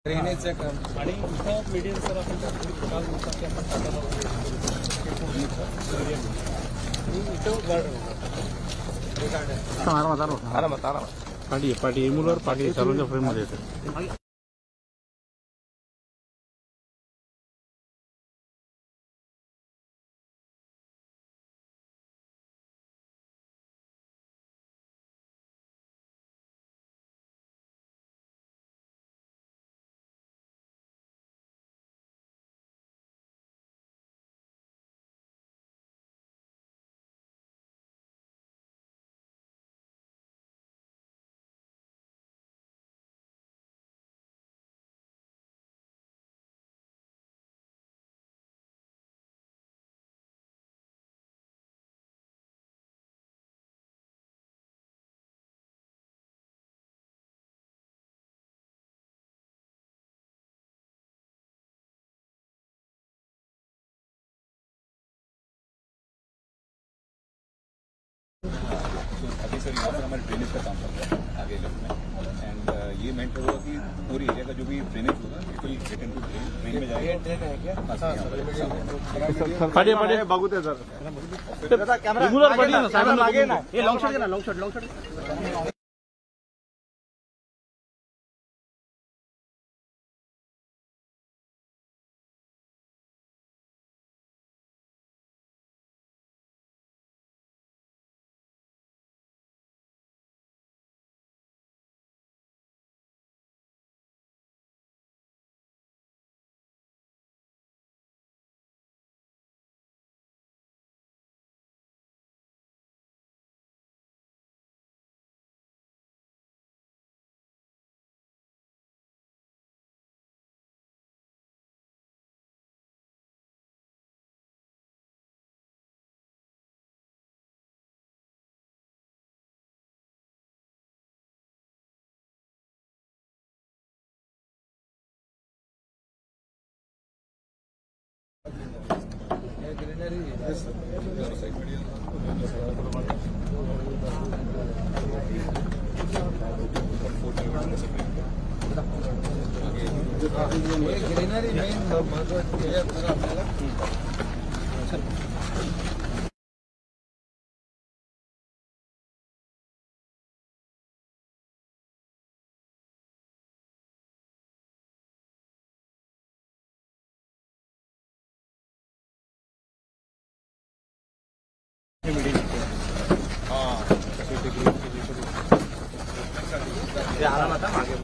ड्रेनेजचं काम आणि इथं मीडियम सर आपण काल की आपण पाठी मुलावर पाठी चालून फ्रेम मध्ये येते. अभी सर यहाँ पर हमारे ड्रेनेज का काम चल रहा है आगे लेवल में एंड ये मेंट होगा कि पूरी एरिया का जो भी ड्रेनेज होगा it will get into drain में जाएगा. ट्रेन है क्या? पाठी बघू ते सर रेग्युलर पाठी ना साहेब मागे ना हे लॉन्ग शॉट घे ना लॉन्ग शॉट ग्रीनरी मेन महत्वाची आपल्याला आराम आता मागे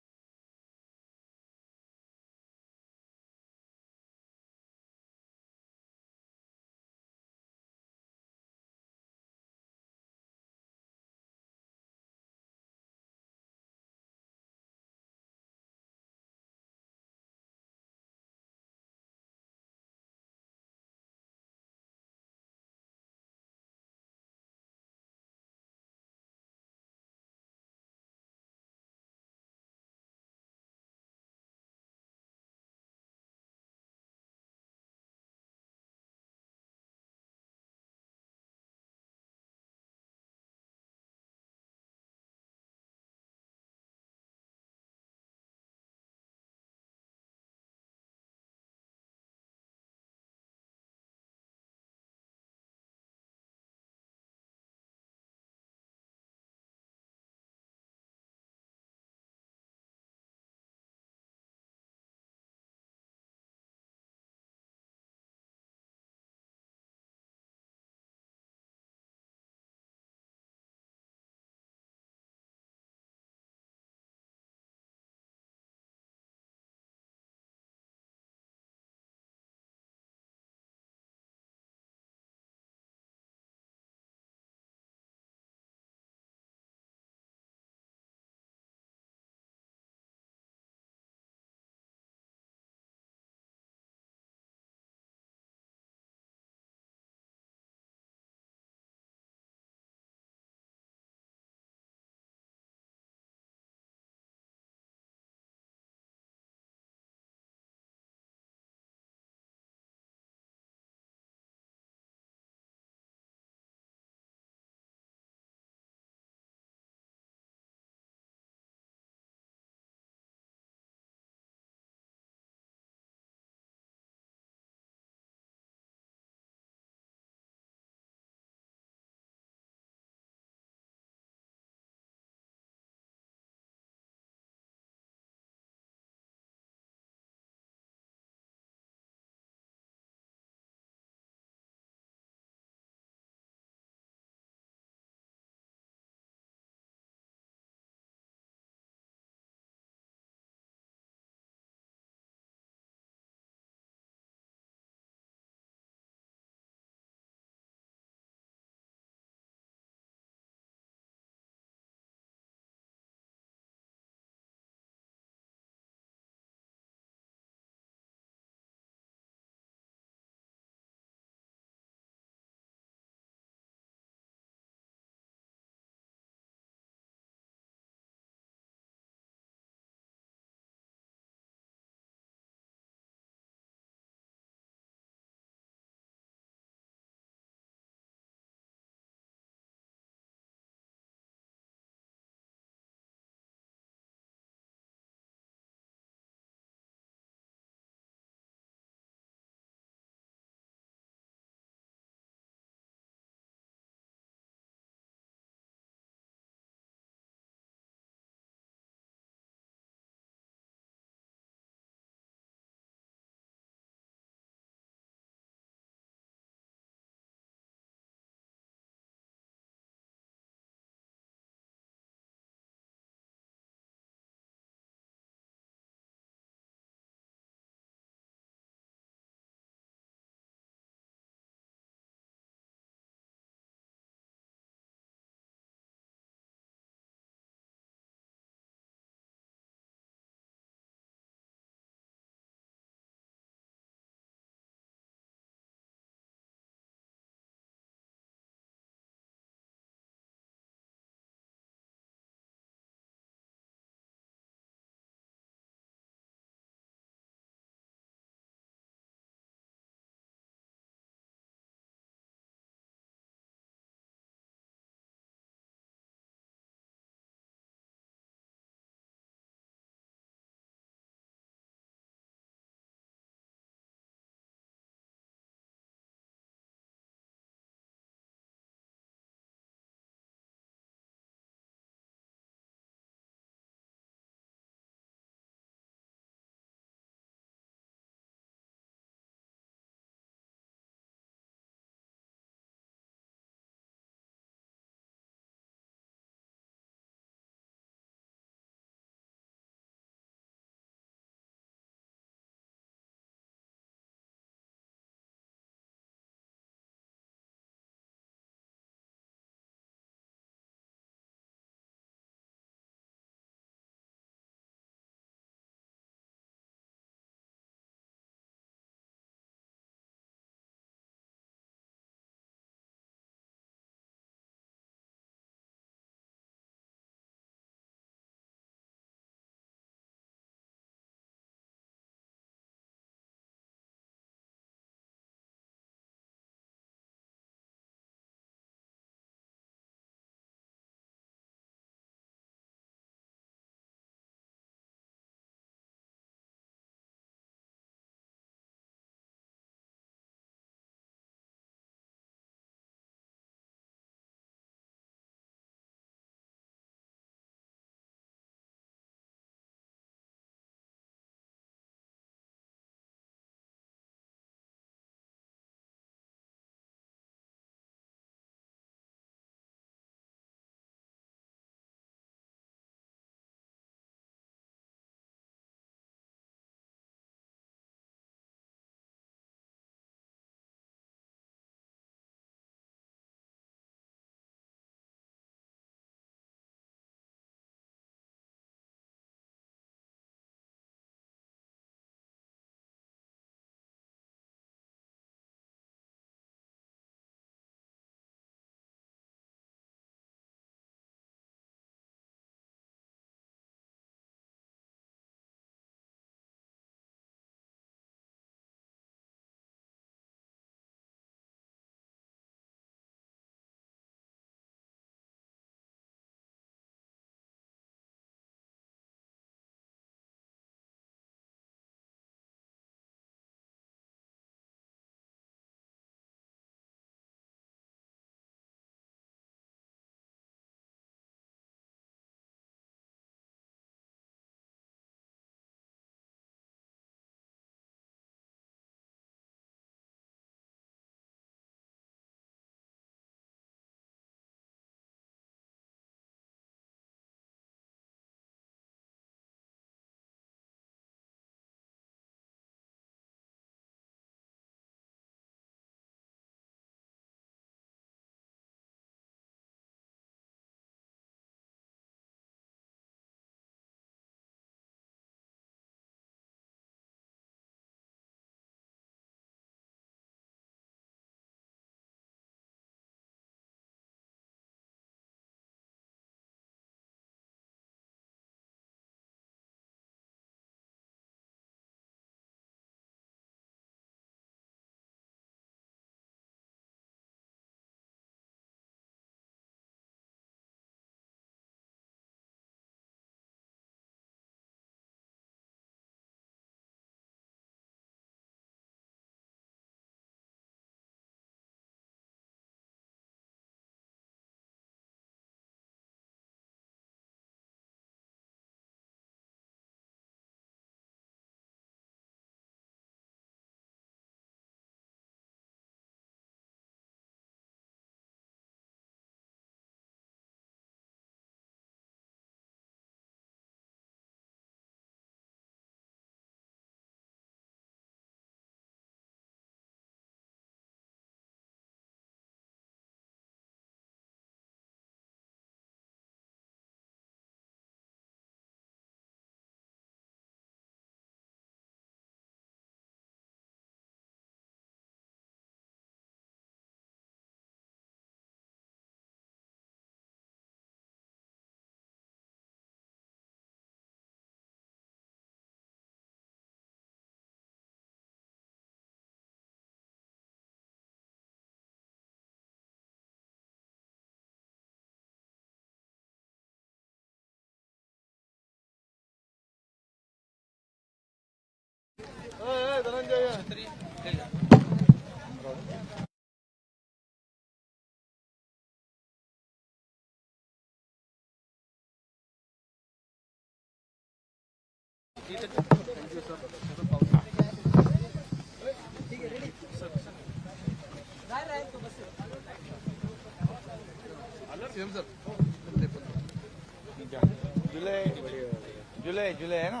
जुलै आहे ना,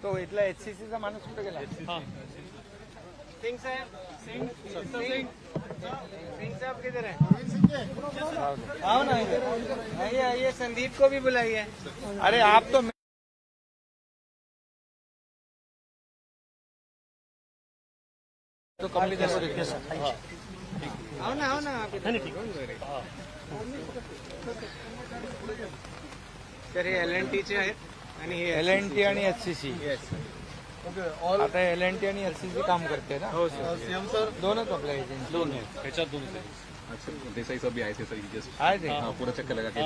तो इथला HCCचा माणूस कुठे गेला? सिंग साहब किधर है? आओ ना, आइए संदीप को भी बुलाइए। अरे आप तो कमी आओ ना आप तर हे LNTचे आहेत आणि हे LNT आणि HCC आता LNT आणि HCC काम करते ना? हो सीएम सर, दोनच आपल्या एजन्सी दोन आहेत, ह्याच्यात दोन आहेत. अच्छा देसाई साहब भी आए थे सर, जस्ट आहे ते पूरा चक्कर लगा के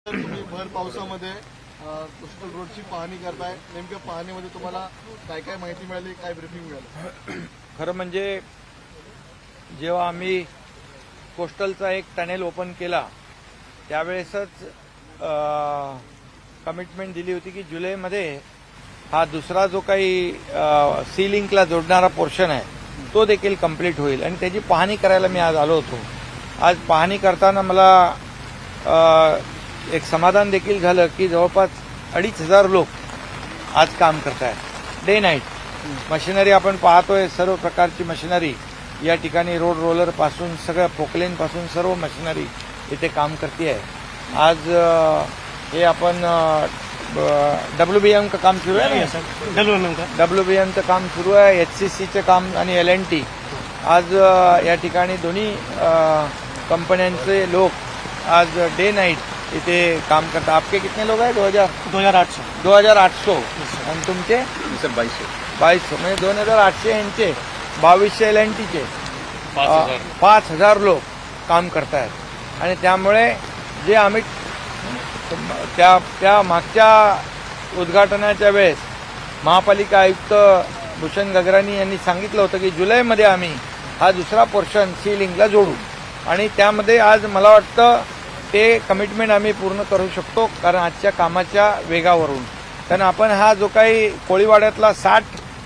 तुम्ही भर पावसामध्ये कोस्टल रोडची पाहणी करताय, नेमक्या पाहणीमध्ये तुम्हाला काय काय माहिती मिळाली, काय ब्रीफिंग मिळालं? खरं म्हणजे जेव्हा आम्ही कोस्टलचा एक टनेल ओपन केला त्यावेळेसच कमिटमेंट दिली होती की जुलैमध्ये हा दुसरा जो काही सी लिंकला जोडणारा पोर्शन आहे तो देखील कंप्लीट होईल आणि त्याची पाहणी करायला मी आज आलो होतो. आज पाहणी करताना मला एक समाधान देखील झालं की जवळपास 2,500 लोक आज काम करत आहेत डे नाईट. मशिनरी आपण पाहतोय, सर्व प्रकारची मशिनरी या ठिकाणी रोड रोलर पासून सगळं पोकलेन पासून सर्व मशिनरी इथे काम करते आहे. आज हे आपण WBM का काम सुरू आहे ना, WBMचं काम सुरू आहे, HCCचं काम आणि LNT. आज या ठिकाणी दोन्ही कंपन्यांचे लोक आज डे नाईट इथे काम करतात. आपके कितने लोग आहेत? 2,800 आणि तुमचे? सर 2200 म्हणजे 2,800 यांचे 2,200 LNTचे 5,000 लोक काम करतायत. आणि त्यामुळे जे आम्ही त्या मागच्या उद्घाटनाच्या वेळेस महापालिका आयुक्त भूषण गगरानी यांनी सांगितलं होतं की जुलैमध्ये आम्ही हा दुसरा पोर्शन सी लिंकला जोडू आणि त्यामध्ये आज मला वाटतं ते कमिटमेंट आम्ही पूर्ण करू शकतो कारण आजच्या कामाच्या वेगावरून. कारण आपण हा जो काही कोळीवाड्यातला 60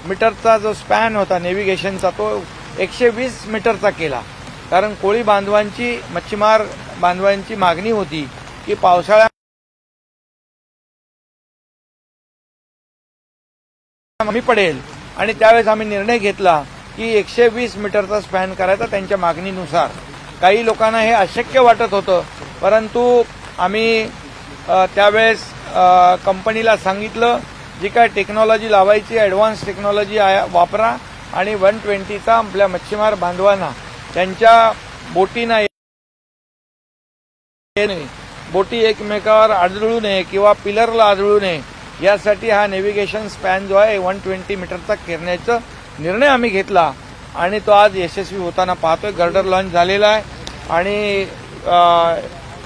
मीटरचा जो स्पॅन होता नेव्हिगेशनचा तो 120 मीटरचा केला. कारण कोळी बांधवांची, मच्छीमार बांधवांची मागणी होती की पावसाळ्यात कमी पडेल आणि त्यावेळेस आम्ही निर्णय घेतला की 120 मीटरचा स्पॅन करायचा त्यांच्या मागणीनुसार. काही लोकांना हे अशक्य वाटत होतं परंतु आम्ही त्यावेळेस कंपनीला सांगितलं जी काय टेक्नॉलॉजी लावायची ॲडव्हान्स टेक्नॉलॉजी वापरा आणि 120चा आपल्या मच्छीमार बांधवांना त्यांच्या बोटीना बोटी एकमेकावर आदळू नये किंवा पिलरला आदळू नये यासाठी हा नेव्हिगेशन स्पॅन जो आहे 120 मीटरचा करण्याचा निर्णय आम्ही घेतला आणि तो आज यशस्वी होताना पाहतोय. गर्डर लॉन्च झालेला आहे आणि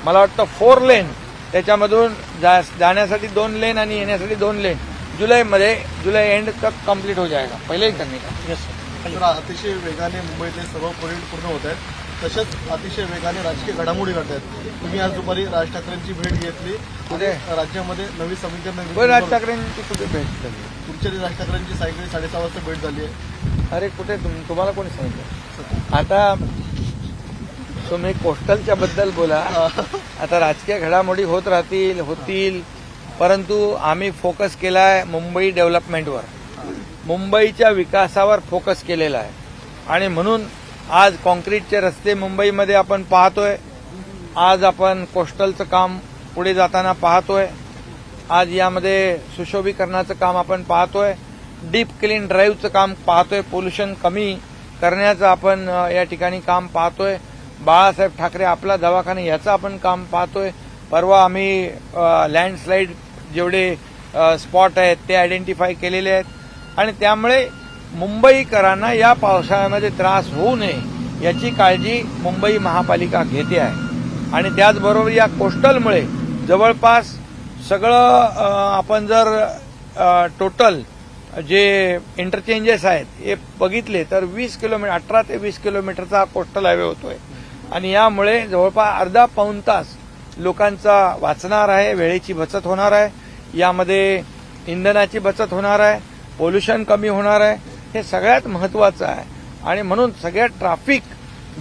मला वाटतं 4 लेन त्याच्यामधून जाण्यासाठी 2 लेन आणि येण्यासाठी 2 लेन जुलै एंड तक कंप्लीट हो जाएगा पहिले ही करणे का. अतिशय वेगाने मुंबईतले सर्व प्रोजेक्ट पूर्ण होत आहेत, तसेच अतिशय वेगाने राजकीय घडामोडी घडत आहेत. तुम्ही आज दुपारी राज ठाकरेंची भेट घेतली, कुठे राज्यामध्ये नवी समिती राज ठाकरेंची कुठे भेट झाली? तुमच्या राज ठाकरेंची सायंकाळी 6:30 वाजता भेट झाली आहे. अरे कुठे तुम्हाला कोणी सांगितलं? आता तुम्ही कोस्टलच्या बद्दल बोला. आता राजकीय घडामोडी होत राहतील, होतील, परंतु आम्ही फोकस केलाय मुंबई डेव्हलपमेंटवर, मुंबईच्या विकासावर फोकस केलेला आहे आणि म्हणून आज कॉन्क्रीटचे रस्ते मुंबईमध्ये आपण पाहतोय. आज आपण कोस्टलचं काम पुढे जाताना पाहतोय. आज यामध्ये सुशोभीकरणाचं काम आपण पाहतोय, डीप क्लीन ड्राईव्हचं काम पाहतोय, पोल्युशन कमी करण्याचं आपण या ठिकाणी काम पाहतोय. बाळासाहेब ठाकरे आपला दवाखाना याचं आपण काम पाहतोय. परवा आम्ही लँडस्लाईड जेवढे स्पॉट आहेत ते आयडेंटिफाय केलेले आहेत आणि त्यामुळे मुंबईकरांना या पावसाळ्यामध्ये त्रास होऊ नये याची काळजी मुंबई महापालिका घेते आहे. आणि त्याचबरोबर या कोस्टलमुळे जवळपास सगळं आपण जर टोटल जे इंटरचेंजेस आहेत हे बघितले तर 20 किलोमीटर 18 ते 20 किलोमीटरचा कोस्टल हायवे होतोय आणि यामुळे जवळपास अर्धा पाऊण तास लोकांचा वाचणार आहे, वेळेची बचत होणार आहे, यामध्ये इंधनाची बचत होणार आहे, पोल्युशन कमी होणार आहे. हे सगळ्यात महत्वाचं आहे आणि म्हणून सगळ्यात ट्रॅफिक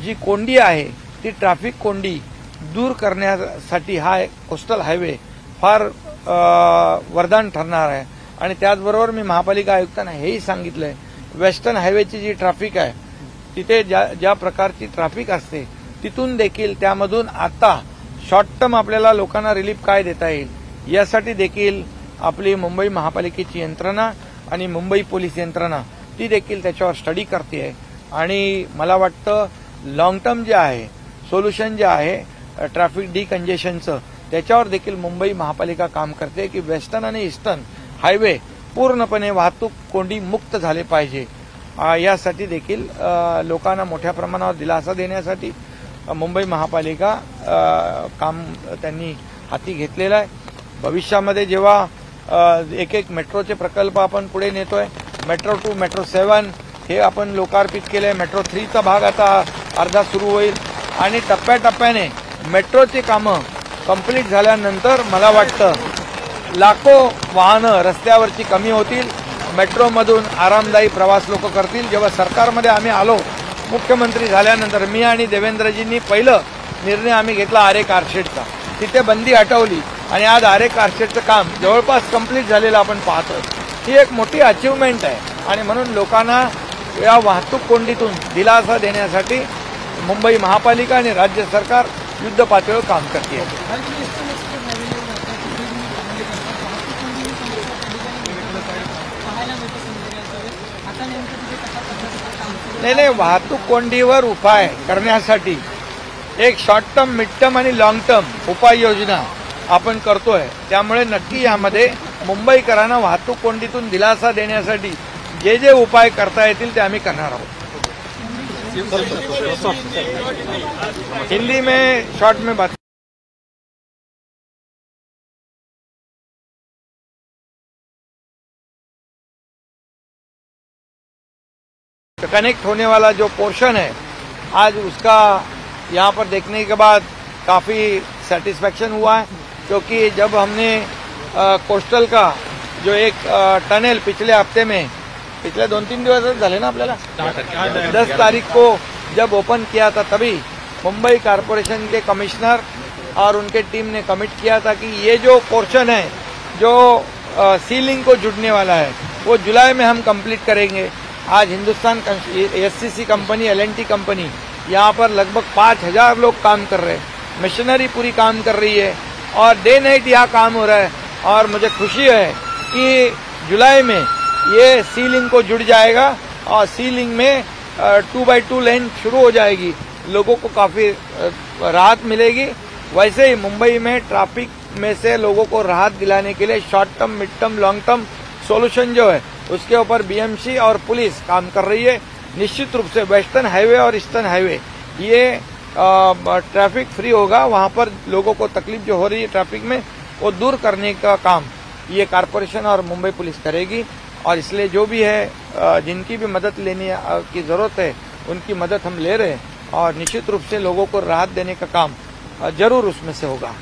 जी कोंडी आहे ती ट्रॅफिक कोंडी दूर करण्यासाठी हा कोस्टल हायवे फार वरदान ठरणार आहे. आणि त्याचबरोबर मी महापालिका आयुक्तांना हेही सांगितलंय, वेस्टर्न हायवेची जी ट्रॅफिक आहे तिथे ज्या प्रकारची ट्रॅफिक असते तिथून देखील त्यामधून आता शॉर्ट टर्म आपल्याला लोकांना रिलीफ काय देता येईल यासाठी देखील आपली मुंबई महापालिकेची यंत्रणा आणि मुंबई पोलीस यंत्रणा ती देखील त्याच्यावर स्टडी करते आणि मला वाटतं लॉंग टर्म जे आहे सोल्युशन जे आहे ट्रॅफिक डिकंजेशनचं त्याच्यावर देखील मुंबई महापालिका काम करते की वेस्टर्न आणि ईस्टर्न हायवे पूर्णपणे वाहतूक कोंडी मुक्त झाले पाहिजे. यासाठी देखील लोकांना मोठ्या प्रमाणावर दिलासा देण्यासाठी मुंबई महापालिका काम त्यांनी हाती घेतलेलं आहे. भविष्यामध्ये जेव्हा एक मेट्रोचे प्रकल्प आपण पुढे नेतोय, मेट्रो 2 मेट्रो 7 हे आपण लोकार्पित केलंय, मेट्रो 3चा भाग आता अर्धा सुरू होईल आणि टप्प्याटप्प्याने मेट्रोची कामं कंप्लीट झाल्यानंतर मला वाटतं लाखो वाहनं रस्त्यावरची कमी होतील, मेट्रोमधून आरामदायी प्रवास लोक करतील. जेव्हा सरकारमध्ये आम्ही आलो मुख्यमंत्री झाल्यानंतर मी आणि देवेंद्रजींनी पहिलं निर्णय आम्ही घेतला आरे कारशेडचा, तिथे बंदी हटवली आणि आज आरे कारशेडचं काम जवळपास कंप्लीट झालेलं आपण पाहतोय. ही एक मोठी अचिव्हमेंट आहे आणि म्हणून लोकांना या वाहतूक कोंडीतून दिलासा देण्यासाठी मुंबई महापालिका आणि राज्य सरकार युद्ध पातळीवर काम करते आहे. नाही, वाहतूक कोंडीवर उपाय करण्यासाठी एक शॉर्ट टर्म, मिड टर्म आणि लॉंग टर्म उपाययोजना आपण करतोय. त्यामुळे नक्की यामध्ये मुंबईकरांना वाहतूक कोंडीतून दिलासा देण्यासाठी जे जे उपाय करता येतील ते आम्ही करणार आहोत. हिंदी में शॉर्ट में बात कनेक्ट होने वाला जो पोर्शन है आज उसका यहाँ पर देखने के बाद काफ़ी सेटिस्फैक्शन हुआ है, क्योंकि जब हमने कोस्टल का जो एक टनल पिछले हफ्ते में पिछले 2-3 दिवस झाले ना आपल्याला 10 तारीख को जब ओपन किया था तभी मुंबई कारपोरेशन के कमिश्नर और उनके टीम ने कमिट किया था कि ये जो पोर्शन है जो सीलिंग को जुड़ने वाला है वो जुलाई में हम कंप्लीट करेंगे. आज Hindustan SCC company L&T company यहाँ पर लगभग 5000 लोग काम कर रहे हैं, मशीनरी पूरी काम कर रही है और डे नाइट यहाँ काम हो रहा है. और मुझे खुशी है कि जुलाई में ये सीलिंग को जुड़ जाएगा और सीलिंग में 2x2 लेन शुरू हो जाएगी, लोगों को काफ़ी राहत मिलेगी. वैसे ही मुंबई में ट्रैफिक में से लोगों को राहत दिलाने के लिए short term, mid term, long term solution जो है उसके ऊपर BMC और पुलिस काम कर रही है. निश्चित रूप से वेस्टर्न हाईवे और ईस्टर्न हाईवे ये ट्रैफिक फ्री होगा, वहाँ पर लोगों को तकलीफ जो हो रही है ट्रैफिक में वो दूर करने का काम ये कारपोरेशन और मुंबई पुलिस करेगी. और इसलिए जो भी है जिनकी भी मदद लेने की ज़रूरत है उनकी मदद हम ले रहे हैं और निश्चित रूप से लोगों को राहत देने का काम जरूर उसमें से होगा.